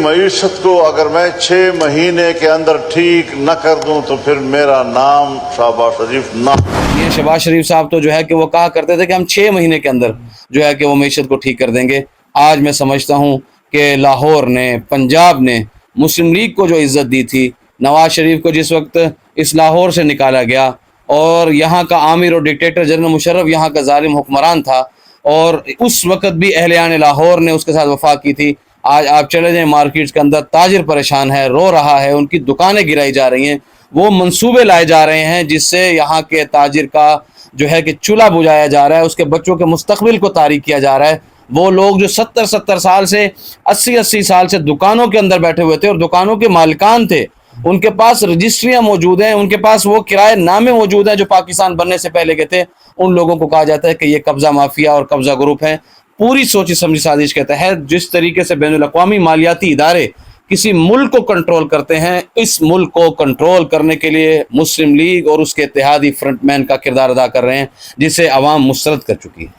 معیشت کو اگر میں 6 مہینے کے اندر ٹھیک نہ کر دوں تو پھر میرا نام شہباز شریف نہ. یہ شہباز شریف صاحب تو جو ہے کہ وہ کہا کرتے تھے کہ ہم 6 مہینے کے اندر جو ہے کہ وہ معیشت کو ٹھیک کر دیں گے. آج میں سمجھتا ہوں کہ لاہور نے، پنجاب نے مسلم لیگ کو جو عزت دی تھی، نواز شریف کو جس وقت اس لاہور سے نکالا گیا اور یہاں کا عامر اور ڈکٹیٹر جنرل مشرف یہاں کا ظالم حکمران تھا، اور اس وقت بھی اہلیان لاہور نے اس کے ساتھ وفا کی تھی. آج آپ چلے جائیں مارکیٹس کے اندر، تاجر پریشان ہے، رو رہا ہے، ان کی دکانیں گرائی جا رہی ہیں. وہ منصوبے لائے جا رہے ہیں جس سے یہاں کے تاجر کا جو ہے کہ چولہا بجھایا جا رہا ہے، اس کے بچوں کے مستقبل کو تاریک کیا جا رہا ہے. وہ لوگ جو 70 سال سے 80 سال سے دکانوں کے اندر بیٹھے ہوئے تھے اور دکانوں کے مالکان تھے، ان کے پاس رجسٹریاں موجود ہیں، ان کے پاس وہ کرائے نامے موجود ہیں جو پاکستان بننے سے پہلے کے تھے. ان لوگوں کو کہا جاتا ہے کہ یہ قبضہ مافیا اور قبضہ گروپ ہیں. پوری سوچی سمجھی سازش کے تحت جس طریقے سے بین الاقوامی مالیاتی ادارے کسی ملک کو کنٹرول کرتے ہیں، اس ملک کو کنٹرول کرنے کے لیے مسلم لیگ اور اس کے اتحادی فرنٹ مین کا کردار ادا کر رہے ہیں، جسے عوام مسترد کر چکی ہے.